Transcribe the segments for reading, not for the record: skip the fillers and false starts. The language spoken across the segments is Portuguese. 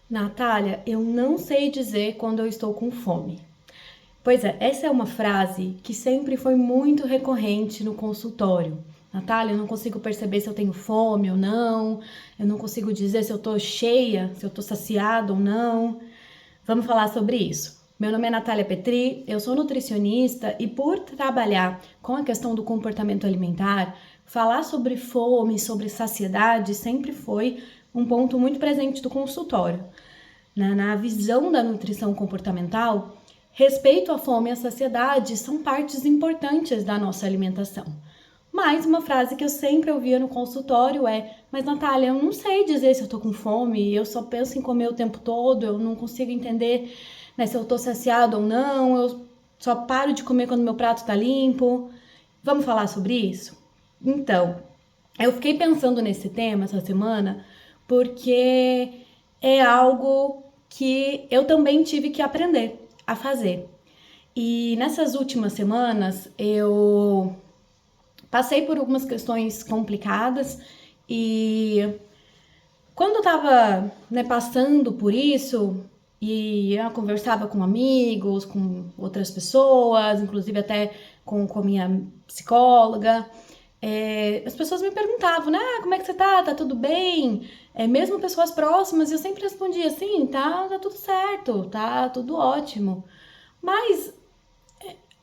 Natália, eu não sei dizer quando eu estou com fome. Pois é, essa é uma frase que sempre foi muito recorrente no consultório. Natália, eu não consigo perceber se eu tenho fome ou não, eu não consigo dizer se eu tô cheia, se eu tô saciada ou não. Vamos falar sobre isso. Meu nome é Natália Petri, eu sou nutricionista e por trabalhar com a questão do comportamento alimentar, falar sobre fome, sobre saciedade sempre foi um ponto muito presente do consultório. Na visão da nutrição comportamental, respeito à fome e à saciedade são partes importantes da nossa alimentação. Mas uma frase que eu sempre ouvia no consultório é: mas Natália, eu não sei dizer se eu tô com fome, eu só penso em comer o tempo todo, eu não consigo entender, né, se eu tô saciado ou não, eu só paro de comer quando meu prato tá limpo. Vamos falar sobre isso? Então, eu fiquei pensando nesse tema essa semana porque é algo que eu também tive que aprender a fazer. E nessas últimas semanas eu passei por algumas questões complicadas e quando eu tava, né, passando por isso e eu conversava com amigos, com outras pessoas, inclusive até com a minha psicóloga, as pessoas me perguntavam, né? Como é que você tá? Tá tudo bem? Mesmo pessoas próximas, eu sempre respondia assim, tá tudo certo, tá tudo ótimo. Mas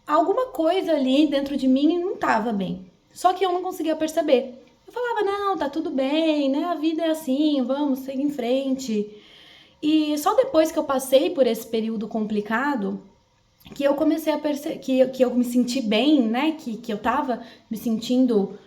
alguma coisa ali dentro de mim não tava bem. Só que eu não conseguia perceber. Eu falava, não, tá tudo bem, né? A vida é assim, vamos seguir em frente. E só depois que eu passei por esse período complicado, que eu comecei a perceber, que eu me senti bem, né? Que eu tava me sentindo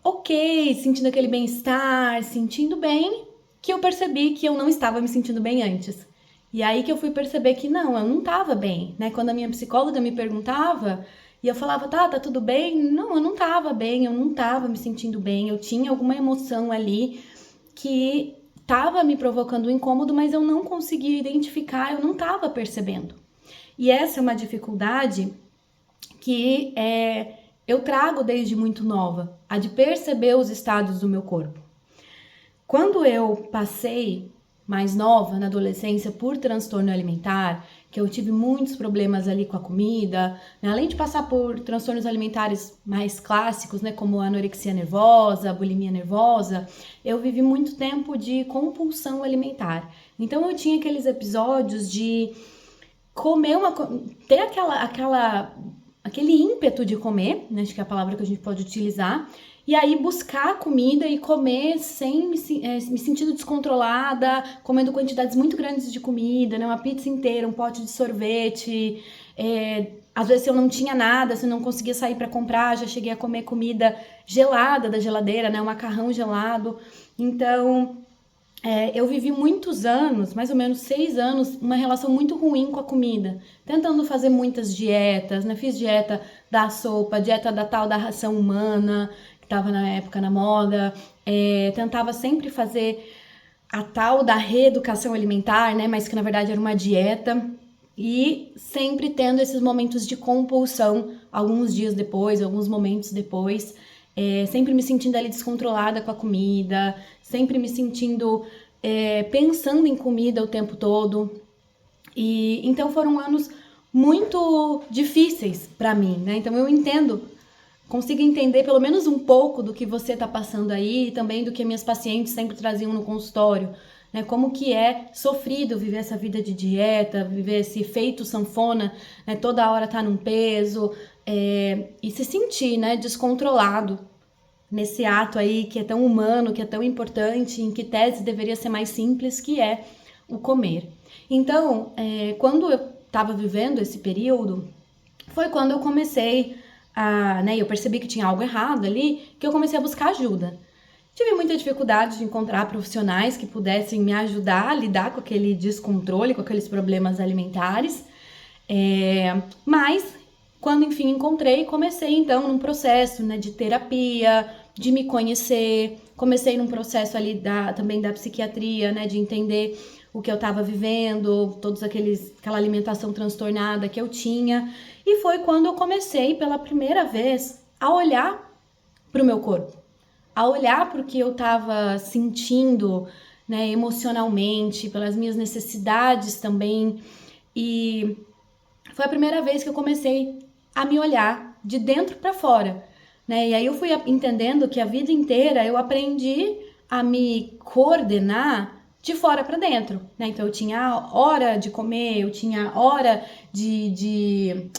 ok, sentindo aquele bem-estar, sentindo bem, que eu percebi que eu não estava me sentindo bem antes. E aí que eu fui perceber que não, eu não estava bem, né? Quando a minha psicóloga me perguntava e eu falava, tá tudo bem? Não, eu não estava bem, eu não estava me sentindo bem, eu tinha alguma emoção ali que estava me provocando um incômodo, mas eu não conseguia identificar, eu não estava percebendo. E essa é uma dificuldade que eu trago desde muito nova, a de perceber os estados do meu corpo. Quando eu passei mais nova, na adolescência, por transtorno alimentar, que eu tive muitos problemas ali com a comida, né? Além de passar por transtornos alimentares mais clássicos, né, como a anorexia nervosa, a bulimia nervosa, eu vivi muito tempo de compulsão alimentar. Então eu tinha aqueles episódios de comer ter aquele ímpeto de comer, né, acho que é a palavra que a gente pode utilizar, e aí buscar comida e comer sem me sentindo descontrolada, comendo quantidades muito grandes de comida, né, uma pizza inteira, um pote de sorvete, às vezes se eu não tinha nada, se eu não conseguia sair para comprar, já cheguei a comer comida gelada da geladeira, né, um macarrão gelado. Então eu vivi muitos anos, mais ou menos 6 anos, uma relação muito ruim com a comida, tentando fazer muitas dietas, né? Fiz dieta da sopa, dieta da tal da ração humana, que estava na época na moda, tentava sempre fazer a tal da reeducação alimentar, né? Mas que na verdade era uma dieta, e sempre tendo esses momentos de compulsão, alguns dias depois, alguns momentos depois, sempre me sentindo ali descontrolada com a comida, sempre me sentindo pensando em comida o tempo todo. E então foram anos muito difíceis para mim, né? Então eu entendo, consigo entender pelo menos um pouco do que você está passando aí e também do que minhas pacientes sempre traziam no consultório, né? Como que é sofrido viver essa vida de dieta, viver esse efeito sanfona, né? Toda hora tá num peso, e se sentir, né, descontrolado nesse ato aí que é tão humano, que é tão importante, em que tese deveria ser mais simples, que é o comer. Então, quando eu estava vivendo esse período, foi quando eu comecei né, eu percebi que tinha algo errado ali, que eu comecei a buscar ajuda. Tive muita dificuldade de encontrar profissionais que pudessem me ajudar a lidar com aquele descontrole, com aqueles problemas alimentares, mas quando enfim encontrei, comecei então num processo, né, de terapia, de me conhecer, comecei num processo ali também da psiquiatria, né, de entender o que eu estava vivendo, aquela alimentação transtornada que eu tinha, e foi quando eu comecei pela primeira vez a olhar para o meu corpo, a olhar para o que eu estava sentindo, né, emocionalmente, pelas minhas necessidades também. E foi a primeira vez que eu comecei a me olhar de dentro para fora, né? E aí eu fui entendendo que a vida inteira eu aprendi a me coordenar de fora para dentro, né? Então eu tinha hora de comer, eu tinha hora de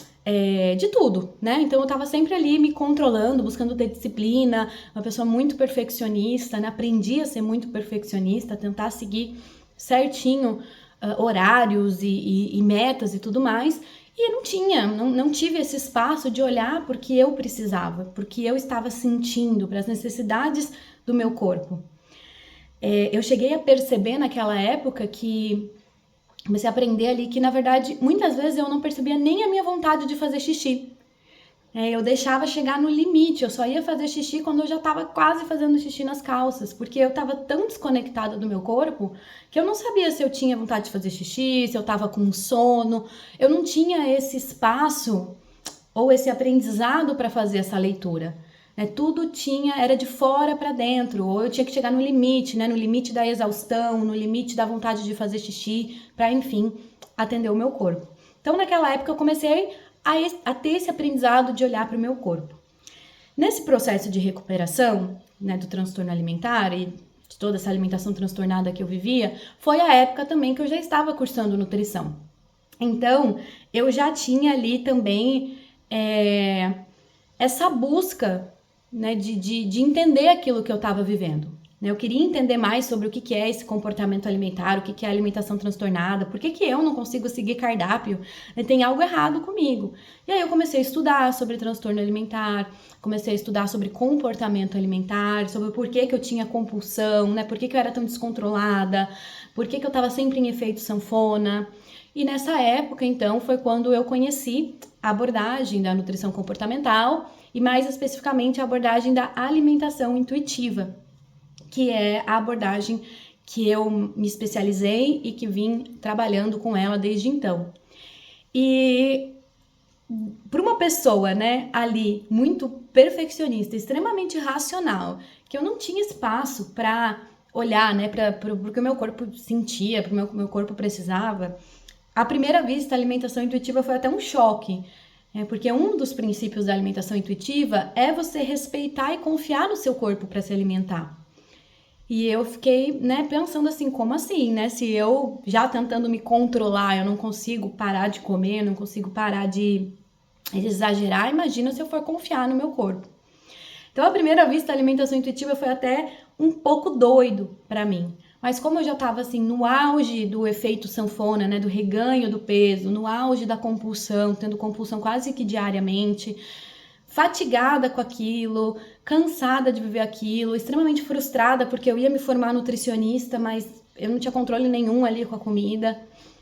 tudo, né? Então eu tava sempre ali me controlando, buscando ter disciplina, uma pessoa muito perfeccionista, né? Aprendi a ser muito perfeccionista, tentar seguir certinho horários e metas e tudo mais. E não tive esse espaço de olhar porque eu precisava, porque eu estava sentindo, para as necessidades do meu corpo. Eu cheguei a perceber naquela época que comecei a aprender ali que, na verdade, muitas vezes eu não percebia nem a minha vontade de fazer xixi. Eu deixava chegar no limite, eu só ia fazer xixi quando eu já estava quase fazendo xixi nas calças, porque eu estava tão desconectada do meu corpo que eu não sabia se eu tinha vontade de fazer xixi, se eu estava com sono, eu não tinha esse espaço ou esse aprendizado para fazer essa leitura. Tudo era de fora para dentro, ou eu tinha que chegar no limite, no limite da exaustão, no limite da vontade de fazer xixi, para enfim atender o meu corpo. Então naquela época eu comecei a ter esse aprendizado de olhar para o meu corpo. Nesse processo de recuperação, do transtorno alimentar e de toda essa alimentação transtornada que eu vivia, foi a época também que eu já estava cursando nutrição. Então, eu já tinha ali também essa busca, de entender aquilo que eu estava vivendo. Eu queria entender mais sobre o que é esse comportamento alimentar, o que é alimentação transtornada, por que eu não consigo seguir cardápio, tem algo errado comigo. E aí eu comecei a estudar sobre transtorno alimentar, comecei a estudar sobre comportamento alimentar, sobre por que eu tinha compulsão, por que eu era tão descontrolada, por que eu estava sempre em efeito sanfona. E nessa época, então, foi quando eu conheci a abordagem da nutrição comportamental e mais especificamente a abordagem da alimentação intuitiva, que é a abordagem que eu me especializei e que vim trabalhando com ela desde então. E para uma pessoa, ali muito perfeccionista, extremamente racional, que eu não tinha espaço para olhar, para o que o meu corpo sentia, para o meu corpo precisava, à primeira vista a alimentação intuitiva foi até um choque, porque um dos princípios da alimentação intuitiva é você respeitar e confiar no seu corpo para se alimentar. E eu fiquei, pensando assim, como assim, Se eu já tentando me controlar, eu não consigo parar de comer, eu não consigo parar de exagerar, imagina se eu for confiar no meu corpo. Então, à primeira vista, a alimentação intuitiva foi até um pouco doido para mim. Mas como eu já estava assim no auge do efeito sanfona, do reganho do peso, no auge da compulsão, tendo compulsão quase que diariamente, fatigada com aquilo, cansada de viver aquilo, extremamente frustrada porque eu ia me formar nutricionista, mas eu não tinha controle nenhum ali com a comida.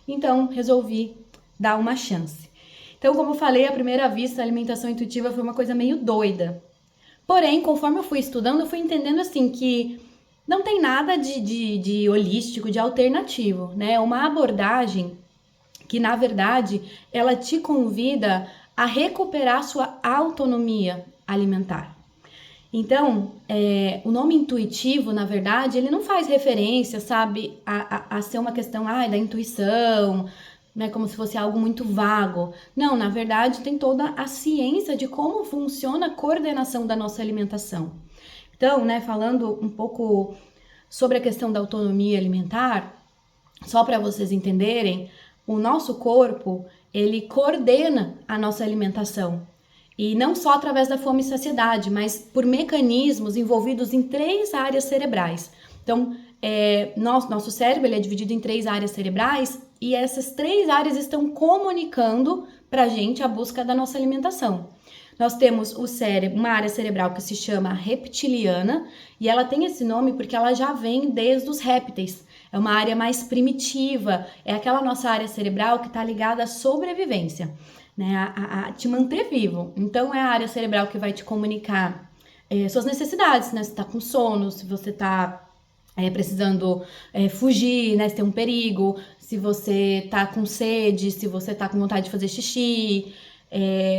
Então, resolvi dar uma chance. Então, como eu falei, à primeira vista, a alimentação intuitiva foi uma coisa meio doida. Porém, conforme eu fui estudando, eu fui entendendo assim que não tem nada de holístico, de alternativo, É uma abordagem que, na verdade, ela te convida a recuperar sua autonomia alimentar. Então, o nome intuitivo, na verdade, ele não faz referência, sabe, a ser uma questão da intuição, como se fosse algo muito vago. Não, na verdade, tem toda a ciência de como funciona a coordenação da nossa alimentação. Então, falando um pouco sobre a questão da autonomia alimentar, só para vocês entenderem, o nosso corpo, ele coordena a nossa alimentação. E não só através da fome e saciedade, mas por mecanismos envolvidos em 3 áreas cerebrais. Então, nosso cérebro ele é dividido em 3 áreas cerebrais e essas 3 áreas estão comunicando para a gente a busca da nossa alimentação. Nós temos o cérebro, uma área cerebral que se chama reptiliana, e ela tem esse nome porque ela já vem desde os répteis. É uma área mais primitiva, é aquela nossa área cerebral que está ligada à sobrevivência, a te manter vivo. Então, é a área cerebral que vai te comunicar suas necessidades, se você está com sono, se você está precisando fugir, se tem um perigo, se você está com sede, se você está com vontade de fazer xixi,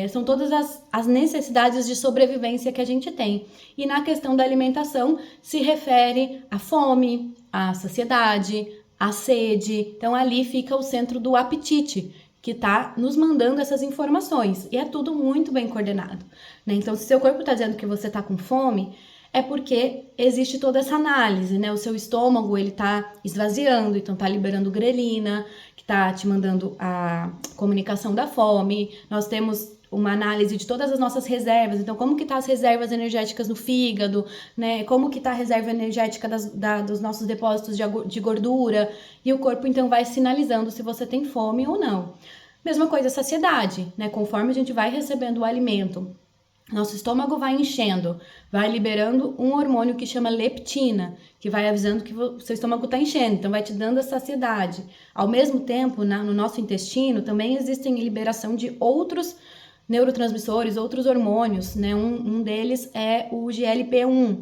São todas as necessidades de sobrevivência que a gente tem. E na questão da alimentação, se refere à fome, à saciedade, à sede. Então, ali fica o centro do apetite, que está nos mandando essas informações. E é tudo muito bem coordenado, né? Então, se seu corpo está dizendo que você está com fome, é porque existe toda essa análise, né? O seu estômago, ele tá esvaziando, então tá liberando grelina, que tá te mandando a comunicação da fome. Nós temos uma análise de todas as nossas reservas, então como que tá as reservas energéticas no fígado, né? Como que tá a reserva energética dos nossos depósitos de gordura, e o corpo então vai sinalizando se você tem fome ou não. Mesma coisa a saciedade, né? Conforme a gente vai recebendo o alimento, nosso estômago vai enchendo, vai liberando um hormônio que chama leptina, que vai avisando que o seu estômago está enchendo, então vai te dando a saciedade. Ao mesmo tempo, no nosso intestino também existem liberação de outros neurotransmissores, outros hormônios, né? Um deles é o GLP-1,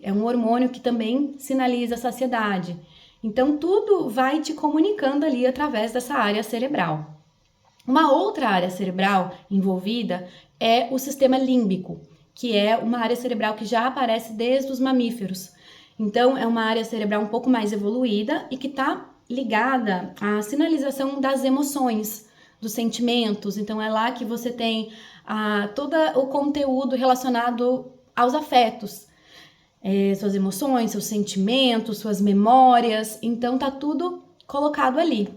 é um hormônio que também sinaliza a saciedade. Então tudo vai te comunicando ali através dessa área cerebral. Uma outra área cerebral envolvida é o sistema límbico, que é uma área cerebral que já aparece desde os mamíferos. Então, é uma área cerebral um pouco mais evoluída e que está ligada à sinalização das emoções, dos sentimentos. Então, é lá que você tem todo o conteúdo relacionado aos afetos, suas emoções, seus sentimentos, suas memórias. Então, tá tudo colocado ali.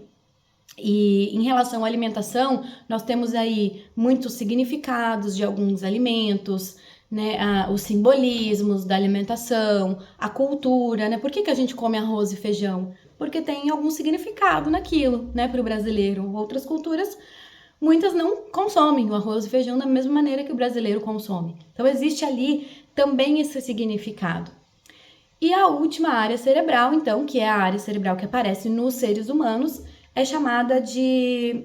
E em relação à alimentação, nós temos aí muitos significados de alguns alimentos, né? Os simbolismos da alimentação, a cultura, né? Por que a gente come arroz e feijão? Porque tem algum significado naquilo, né? Para o brasileiro. Outras culturas, muitas não consomem o arroz e feijão da mesma maneira que o brasileiro consome. Então existe ali também esse significado. E a última área cerebral, então, que é a área cerebral que aparece nos seres humanos, é chamada de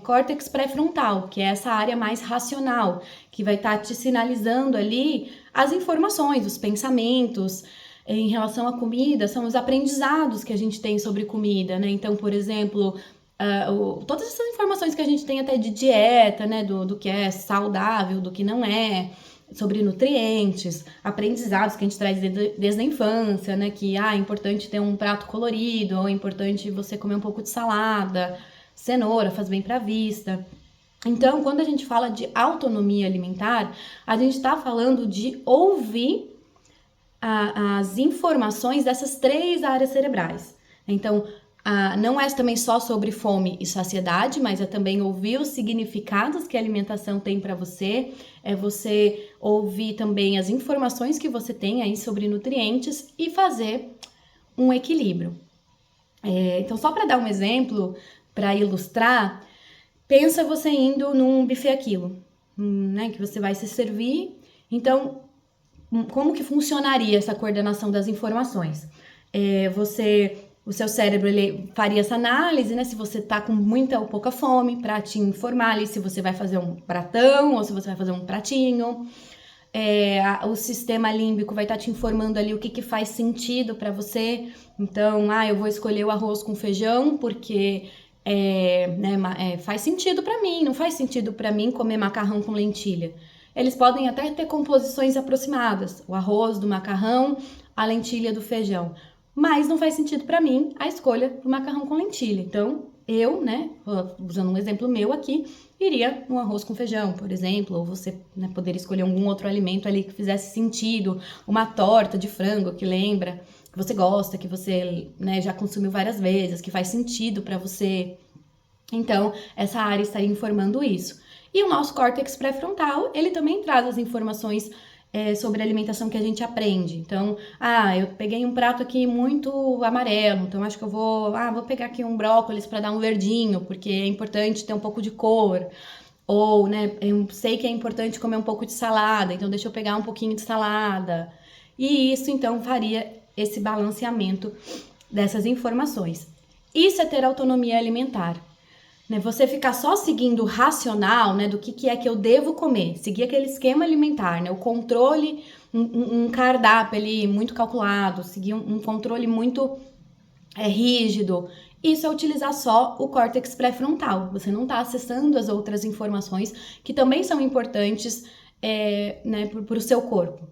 córtex pré-frontal, que é essa área mais racional, que vai estar te sinalizando ali as informações, os pensamentos em relação à comida, são os aprendizados que a gente tem sobre comida, né? Então, por exemplo, todas essas informações que a gente tem até de dieta, né? Do que é saudável, do que não é, sobre nutrientes, aprendizados que a gente traz desde a infância, né? Que é importante ter um prato colorido, ou é importante você comer um pouco de salada, cenoura faz bem para a vista. Então, quando a gente fala de autonomia alimentar, a gente está falando de ouvir as informações dessas 3 áreas cerebrais. Então, não é também só sobre fome e saciedade, mas é também ouvir os significados que a alimentação tem para você, é você ouvir também as informações que você tem aí sobre nutrientes e fazer um equilíbrio. Então, só para dar um exemplo, para ilustrar, pensa você indo num buffet aquilo, né, que você vai se servir. Então, como que funcionaria essa coordenação das informações? O seu cérebro ele faria essa análise, né? Se você tá com muita ou pouca fome, para te informar ali se você vai fazer um pratão ou se você vai fazer um pratinho. O sistema límbico vai estar te informando ali o que faz sentido para você. Então, eu vou escolher o arroz com feijão porque faz sentido para mim. Não faz sentido para mim comer macarrão com lentilha. Eles podem até ter composições aproximadas, o arroz do macarrão, a lentilha do feijão. Mas não faz sentido para mim a escolha do macarrão com lentilha. Então, eu, né, usando um exemplo meu aqui, iria no arroz com feijão, por exemplo, ou você poderia escolher algum outro alimento ali que fizesse sentido, uma torta de frango que lembra, que você gosta, que você já consumiu várias vezes, que faz sentido para você. Então, essa área estaria informando isso. E o nosso córtex pré-frontal, ele também traz as informações sobre a alimentação que a gente aprende. Então, eu peguei um prato aqui muito amarelo, então acho que eu vou pegar aqui um brócolis para dar um verdinho, porque é importante ter um pouco de cor. Ou, né, eu sei que é importante comer um pouco de salada, então deixa eu pegar um pouquinho de salada. E isso, então, faria esse balanceamento dessas informações. Isso é ter autonomia alimentar. Você ficar só seguindo o racional, né, do que é que eu devo comer, seguir aquele esquema alimentar, né, o controle, um cardápio ali muito calculado, seguir um controle muito é rígido. Isso é utilizar só o córtex pré-frontal. Você não está acessando as outras informações que também são importantes né, para o seu corpo.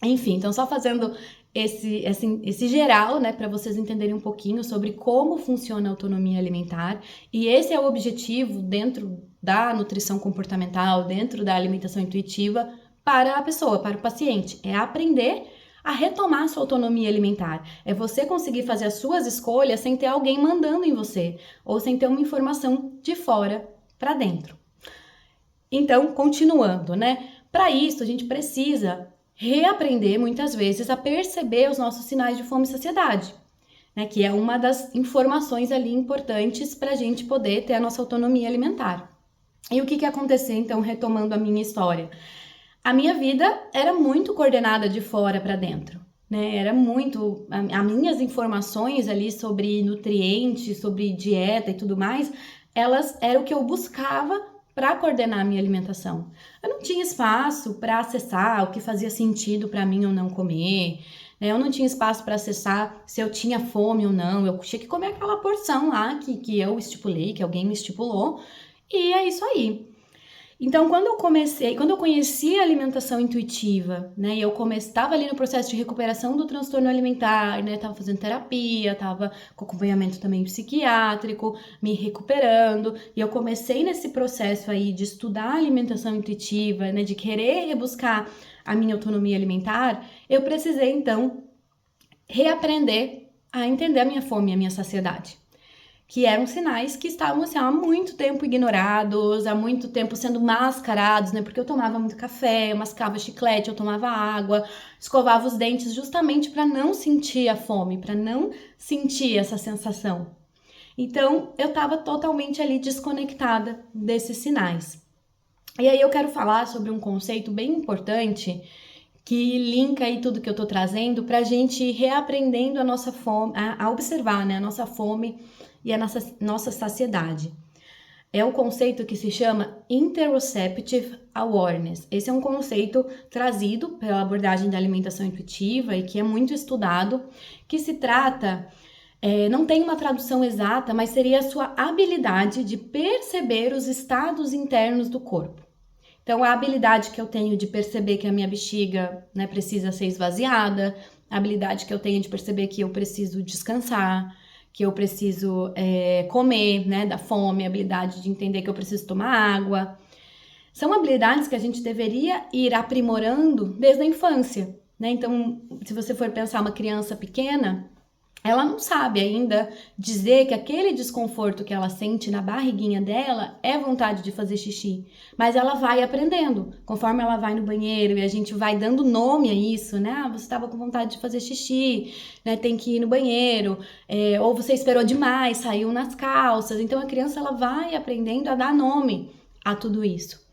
Enfim, então só fazendo esse geral, né, para vocês entenderem um pouquinho sobre como funciona a autonomia alimentar. E esse é o objetivo dentro da nutrição comportamental, dentro da alimentação intuitiva, para a pessoa, para o paciente. É aprender a retomar a sua autonomia alimentar. É você conseguir fazer as suas escolhas sem ter alguém mandando em você, ou sem ter uma informação de fora para dentro. Então, continuando, né? Para isso, a gente precisa reaprender muitas vezes a perceber os nossos sinais de fome e saciedade, né? Que é uma das informações ali importantes para a gente poder ter a nossa autonomia alimentar. E o que aconteceu, então, retomando a minha história? A minha vida era muito coordenada de fora para dentro, né? Era muito... As minhas informações ali sobre nutrientes, sobre dieta e tudo mais, elas eram o que eu buscava para coordenar a minha alimentação. Eu não tinha espaço para acessar o que fazia sentido para mim ou não comer, né? Eu não tinha espaço para acessar se eu tinha fome ou não. Eu tinha que comer aquela porção lá que eu estipulei, que alguém me estipulou, e é isso aí. Então, quando eu conheci a alimentação intuitiva, né, e eu estava ali no processo de recuperação do transtorno alimentar, né, tava fazendo terapia, tava com acompanhamento também psiquiátrico, me recuperando, e eu comecei nesse processo aí de estudar alimentação intuitiva, né, de querer rebuscar a minha autonomia alimentar, eu precisei, então, reaprender a entender a minha fome e a minha saciedade, que eram sinais que estavam assim, há muito tempo ignorados, há muito tempo sendo mascarados, né? Porque eu tomava muito café, eu mascava chiclete, eu tomava água, escovava os dentes justamente para não sentir a fome, para não sentir essa sensação. Então, eu estava totalmente ali desconectada desses sinais. E aí eu quero falar sobre um conceito bem importante que linka aí tudo que eu tô trazendo pra gente ir reaprendendo a nossa fome, a observar, né, a nossa fome e a nossa saciedade. É um conceito que se chama Interoceptive Awareness. Esse é um conceito trazido pela abordagem da alimentação intuitiva e que é muito estudado, que se trata, não tem uma tradução exata, mas seria a sua habilidade de perceber os estados internos do corpo. Então, a habilidade que eu tenho de perceber que a minha bexiga, né, precisa ser esvaziada, a habilidade que eu tenho de perceber que eu preciso descansar, que eu preciso comer, né, da fome, a habilidade de entender que eu preciso tomar água. São habilidades que a gente deveria ir aprimorando desde a infância, né? Então, se você for pensar uma criança pequena, ela não sabe ainda dizer que aquele desconforto que ela sente na barriguinha dela é vontade de fazer xixi, mas ela vai aprendendo, conforme ela vai no banheiro e a gente vai dando nome a isso, né? Ah, você estava com vontade de fazer xixi, né? Tem que ir no banheiro, ou você esperou demais, saiu nas calças. Então a criança ela vai aprendendo a dar nome a tudo isso.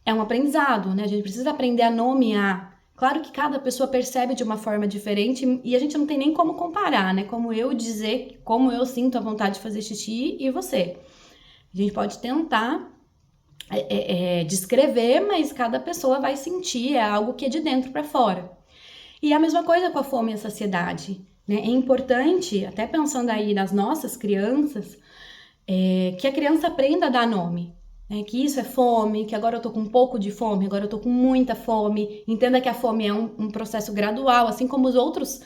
É um aprendizado, né? A gente precisa aprender a nomear. Claro que cada pessoa percebe de uma forma diferente e a gente não tem nem como comparar, né? Como eu dizer como eu sinto a vontade de fazer xixi e você. A gente pode tentar descrever, mas cada pessoa vai sentir, é algo que é de dentro para fora. E a mesma coisa com a fome e a saciedade, né? É importante, até pensando aí nas nossas crianças, que a criança aprenda a dar nome. Que isso é fome, que agora eu tô com um pouco de fome, agora eu tô com muita fome. Entenda que a fome é um processo gradual, assim como as outras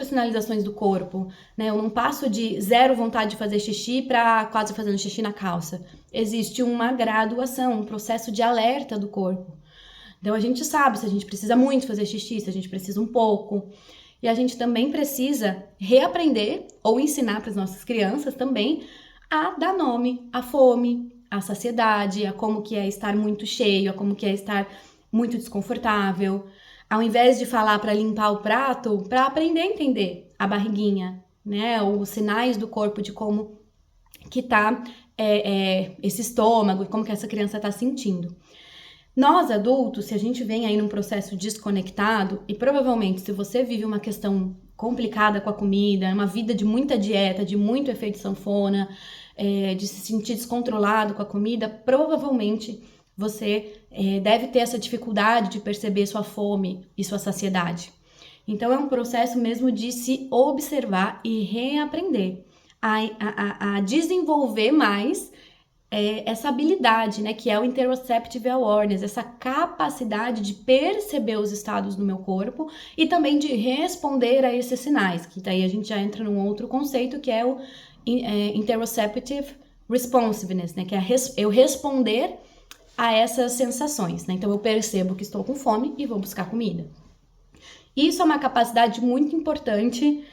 sinalizações do corpo, né? Eu não passo de zero vontade de fazer xixi para quase fazendo xixi na calça. Existe uma graduação, um processo de alerta do corpo. Então a gente sabe se a gente precisa muito fazer xixi, se a gente precisa um pouco. E a gente também precisa reaprender ou ensinar para as nossas crianças também a dar nome à fome, à saciedade, a como que é estar muito cheio, a como que é estar muito desconfortável. Ao invés de falar para limpar o prato, para aprender a entender a barriguinha, né? Os sinais do corpo de como que tá esse estômago, como que essa criança tá sentindo. Nós, adultos, se a gente vem aí num processo desconectado, e provavelmente se você vive uma questão complicada com a comida, uma vida de muita dieta, de muito efeito sanfona, de se sentir descontrolado com a comida, provavelmente você deve ter essa dificuldade de perceber sua fome e sua saciedade. Então, é um processo mesmo de se observar e reaprender, a desenvolver mais essa habilidade, né, que é o interoceptive awareness, essa capacidade de perceber os estados do meu corpo e também de responder a esses sinais, que daí a gente já entra num outro conceito que é o interoceptive responsiveness, né, que é eu responder a essas sensações, né? Então eu percebo que estou com fome e vou buscar comida. Isso é uma capacidade muito importante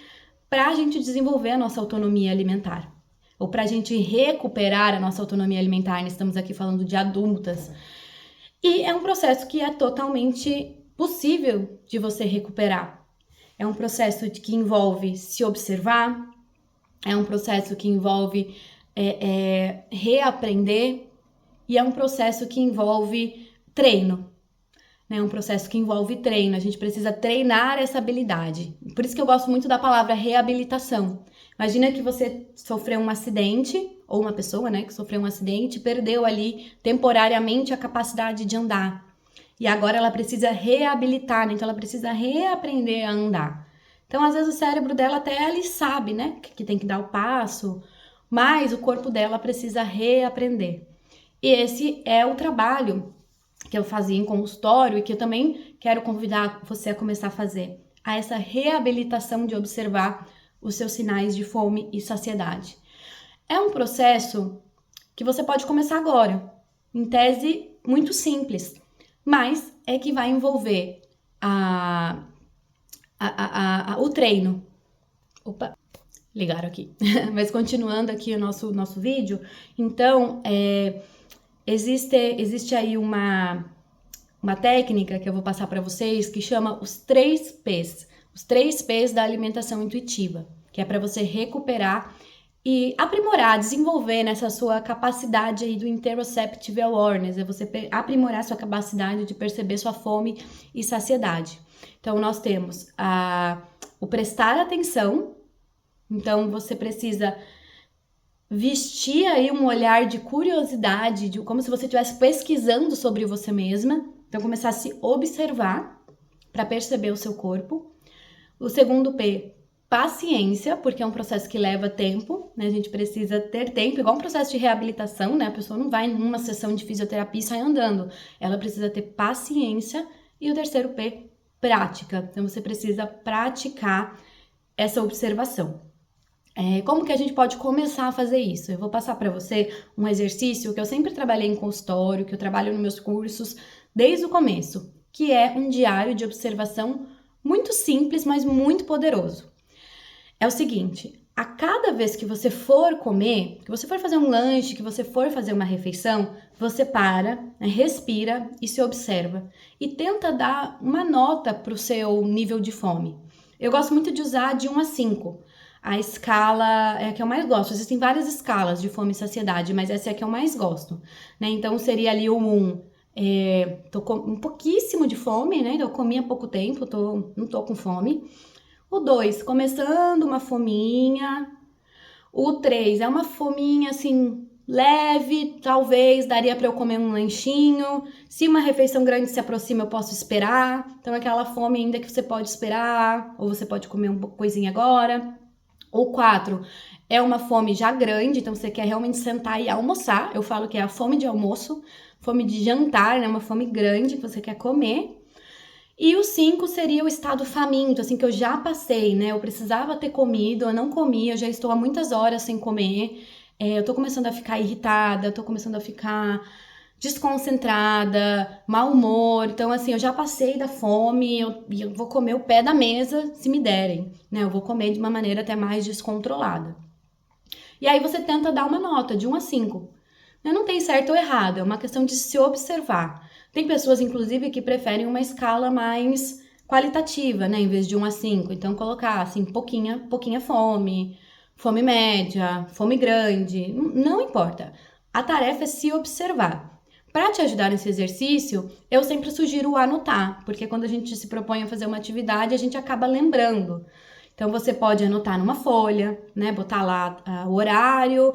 para a gente desenvolver a nossa autonomia alimentar, ou para a gente recuperar a nossa autonomia alimentar, né? Estamos aqui falando de adultas. E é um processo que é totalmente possível de você recuperar. É um processo que envolve se observar, é um processo que envolve reaprender, e é um processo que envolve treino. É um processo que envolve treino, a gente precisa treinar essa habilidade. Por isso que eu gosto muito da palavra reabilitação. Imagina que você sofreu um acidente, ou uma pessoa, né, que sofreu um acidente, perdeu ali temporariamente a capacidade de andar. E agora ela precisa reabilitar, né? Então ela precisa reaprender a andar. Então, às vezes o cérebro dela até ali sabe, né, que tem que dar o passo, mas o corpo dela precisa reaprender. E esse é o trabalho que eu fazia em consultório e que eu também quero convidar você a começar a fazer, a essa reabilitação de observar os seus sinais de fome e saciedade. É um processo que você pode começar agora, em tese muito simples, mas é que vai envolver o treino. Opa, ligaram aqui. Mas continuando aqui o nosso vídeo, então, existe aí uma técnica que eu vou passar para vocês que chama os 3 P's. Os 3 P's da alimentação intuitiva, que é para você recuperar e aprimorar, desenvolver nessa sua capacidade aí do interoceptive awareness, é você aprimorar sua capacidade de perceber sua fome e saciedade. Então, nós temos o prestar atenção. Então, você precisa vestir aí um olhar de curiosidade, como se você estivesse pesquisando sobre você mesma. Então, começar a se observar para perceber o seu corpo. O segundo P, paciência, porque é um processo que leva tempo, né? A gente precisa ter tempo, igual um processo de reabilitação, né? A pessoa não vai numa sessão de fisioterapia e sai andando. Ela precisa ter paciência. E o terceiro P, prática. Então, você precisa praticar essa observação. Como que a gente pode começar a fazer isso? Eu vou passar para você um exercício que eu sempre trabalhei em consultório, que eu trabalho nos meus cursos desde o começo, que é um diário de observação muito simples, mas muito poderoso. É o seguinte, a cada vez que você for comer, que você for fazer um lanche, que você for fazer uma refeição, você para, né, respira e se observa. E tenta dar uma nota para o seu nível de fome. Eu gosto muito de usar de 1 a 5. A escala é a que eu mais gosto. Existem várias escalas de fome e saciedade, mas essa é a que eu mais gosto, né? Então, seria ali o 1, tô com um pouquíssimo de fome, né? Então, eu comi há pouco tempo, não tô com fome. O 2, começando uma fominha. O 3, é uma fominha, assim, leve, talvez daria para eu comer um lanchinho. Se uma refeição grande se aproxima, eu posso esperar. Então, é aquela fome ainda que você pode esperar, ou você pode comer uma coisinha agora. O 4 é uma fome já grande, então você quer realmente sentar e almoçar. Eu falo que é a fome de almoço, fome de jantar, né? Uma fome grande que você quer comer. E o 5 seria o estado faminto, assim, que eu já passei, né? Eu precisava ter comido, eu não comi, eu já estou há muitas horas sem comer. Eu tô começando a ficar irritada, eu tô começando a ficar desconcentrada, mau humor. Então, assim, eu já passei da fome e eu vou comer o pé da mesa se me derem, né? Eu vou comer de uma maneira até mais descontrolada. E aí você tenta dar uma nota de 1 a 5. Não tem certo ou errado, é uma questão de se observar. Tem pessoas, inclusive, que preferem uma escala mais qualitativa, né? Em vez de 1 a 5. Então, colocar, assim, pouquinha fome, fome média, fome grande, não importa. A tarefa é se observar. Para te ajudar nesse exercício, eu sempre sugiro anotar, porque quando a gente se propõe a fazer uma atividade, a gente acaba lembrando. Então, você pode anotar numa folha, né? Botar lá o horário,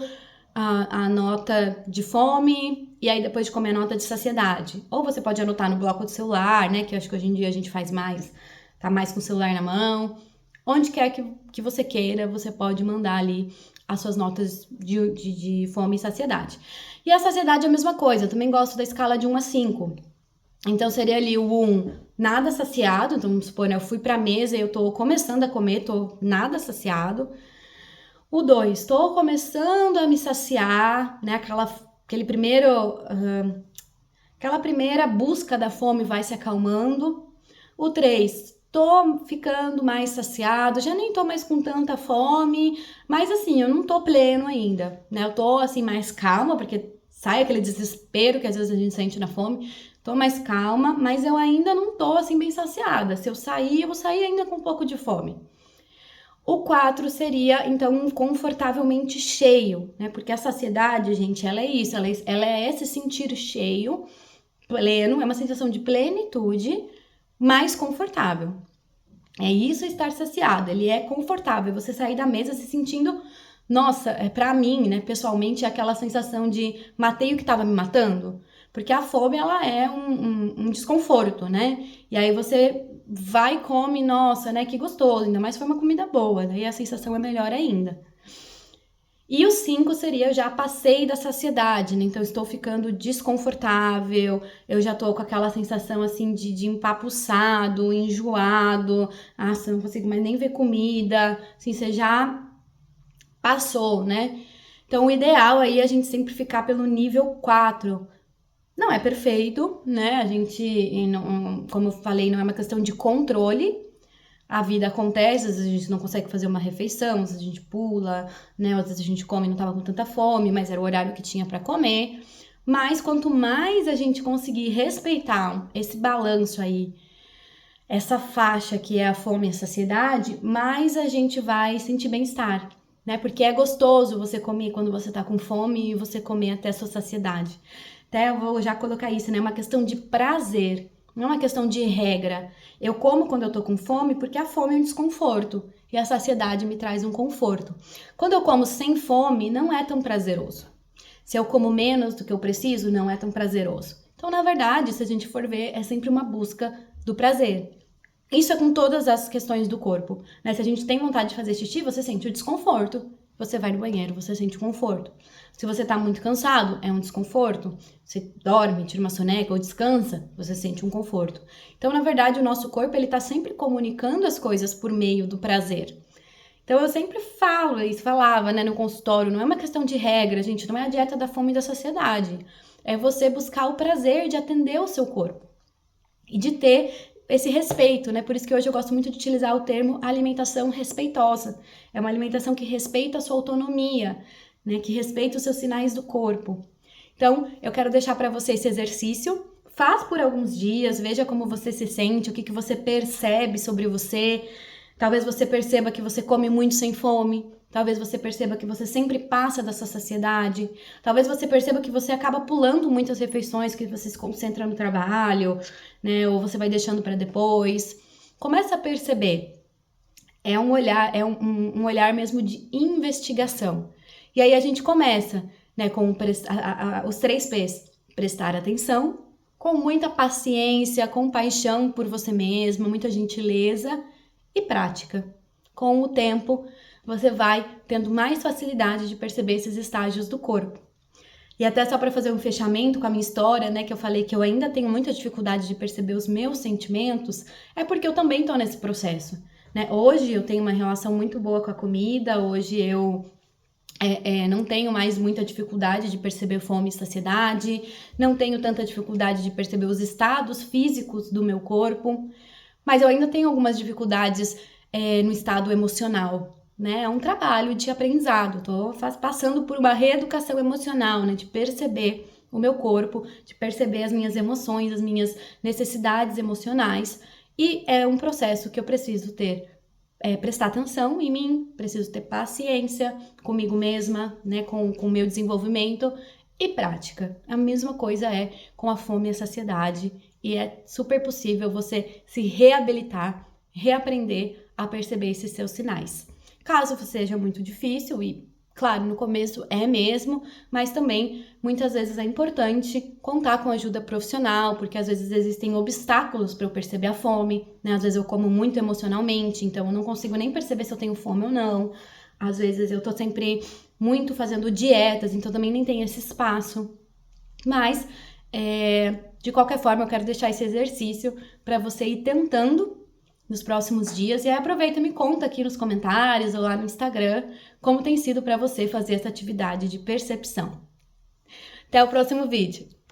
a nota de fome e aí depois de comer a nota de saciedade. Ou você pode anotar no bloco do celular, né? Que eu acho que hoje em dia a gente faz mais tá mais com o celular na mão, onde quer que você queira, você pode mandar ali as suas notas de fome e saciedade. E a saciedade é a mesma coisa, eu também gosto da escala de 1 a 5. Então, seria ali o 1, nada saciado. Então, vamos supor, né, eu fui pra mesa e eu tô começando a comer, tô nada saciado. O 2, estou começando a me saciar, né, aquela primeira busca da fome vai se acalmando. O 3, tô ficando mais saciado, já nem tô mais com tanta fome, mas assim, eu não tô pleno ainda, né? Eu tô assim mais calma, porque sai aquele desespero que às vezes a gente sente na fome. Tô mais calma, mas eu ainda não tô assim bem saciada. Se eu sair, eu vou sair ainda com um pouco de fome. O 4 seria, então, um confortavelmente cheio, né? Porque a saciedade, gente, ela é isso, ela é esse sentir cheio, pleno, é uma sensação de plenitude, mais confortável. É isso estar saciado, ele é confortável, você sair da mesa se sentindo, nossa, pra mim, né, pessoalmente, é aquela sensação de matei o que tava me matando, porque a fome, ela é um desconforto, né, e aí você vai e come, nossa, né, que gostoso, ainda mais se foi uma comida boa, daí a sensação é melhor ainda. E o 5 seria, eu já passei da saciedade, né? Então, eu estou ficando desconfortável, eu já tô com aquela sensação, assim, de empapuçado, enjoado, nossa, eu não consigo mais nem ver comida, assim, você já passou, né? Então, o ideal aí é a gente sempre ficar pelo nível 4. Não é perfeito, né? A gente, como eu falei, não é uma questão de controle, a vida acontece, às vezes a gente não consegue fazer uma refeição, às vezes a gente pula, né? Às vezes a gente come e não tava com tanta fome, mas era o horário que tinha para comer. Mas quanto mais a gente conseguir respeitar esse balanço aí, essa faixa que é a fome e a saciedade, mais a gente vai sentir bem-estar, né? Porque é gostoso você comer quando você tá com fome e você comer até a sua saciedade. Até eu vou já colocar isso, né? É uma questão de prazer, não é uma questão de regra. Eu como quando eu tô com fome porque a fome é um desconforto e a saciedade me traz um conforto. Quando eu como sem fome, não é tão prazeroso. Se eu como menos do que eu preciso, não é tão prazeroso. Então, na verdade, se a gente for ver, é sempre uma busca do prazer. Isso é com todas as questões do corpo, né? Se a gente tem vontade de fazer xixi, você sente o desconforto. Você vai no banheiro, você sente conforto. Se você tá muito cansado, é um desconforto. Você dorme, tira uma soneca ou descansa, você sente um conforto. Então, na verdade, o nosso corpo, ele tá sempre comunicando as coisas por meio do prazer. Então, eu sempre falo, isso falava, né, no consultório, não é uma questão de regra, gente, não é a dieta da fome e da saciedade. É você buscar o prazer de atender o seu corpo e de ter esse respeito, né? Por isso que hoje eu gosto muito de utilizar o termo alimentação respeitosa. É uma alimentação que respeita a sua autonomia, né? Que respeita os seus sinais do corpo. Então, eu quero deixar para você esse exercício. Faz por alguns dias, veja como você se sente, o que você percebe sobre você. Talvez você perceba que você come muito sem fome. Talvez você perceba que você sempre passa dessa saciedade. Talvez você perceba que você acaba pulando muitas refeições, que você se concentra no trabalho, né? Ou você vai deixando para depois. Começa a perceber. É um olhar, um olhar mesmo de investigação. E aí a gente começa, né, com os 3 P's. Prestar atenção, com muita paciência, compaixão por você mesma, muita gentileza e prática. Com o tempo, você vai tendo mais facilidade de perceber esses estágios do corpo. E até só para fazer um fechamento com a minha história, né, que eu falei que eu ainda tenho muita dificuldade de perceber os meus sentimentos, é porque eu também tô nesse processo, né? Hoje eu tenho uma relação muito boa com a comida, hoje eu não tenho mais muita dificuldade de perceber fome e saciedade, não tenho tanta dificuldade de perceber os estados físicos do meu corpo, mas eu ainda tenho algumas dificuldades no estado emocional, né? É um trabalho de aprendizado, tô passando por uma reeducação emocional, né? De perceber o meu corpo, de perceber as minhas emoções, as minhas necessidades emocionais, e é um processo que eu preciso prestar atenção em mim, preciso ter paciência comigo mesma, né? Com o meu desenvolvimento e prática. A mesma coisa é com a fome e a saciedade, e é super possível você se reabilitar, reaprender a perceber esses seus sinais. Caso seja muito difícil, e Claro, no começo é mesmo, mas também muitas vezes é importante contar com ajuda profissional, porque às vezes existem obstáculos para eu perceber a fome, né? Às vezes eu como muito emocionalmente, então eu não consigo nem perceber se eu tenho fome ou não. Às vezes eu tô sempre muito fazendo dietas, então também nem tenho esse espaço. Mas, de qualquer forma, eu quero deixar esse exercício para você ir tentando nos próximos dias. E aí aproveita e me conta aqui nos comentários ou lá no Instagram como tem sido para você fazer essa atividade de percepção. Até o próximo vídeo!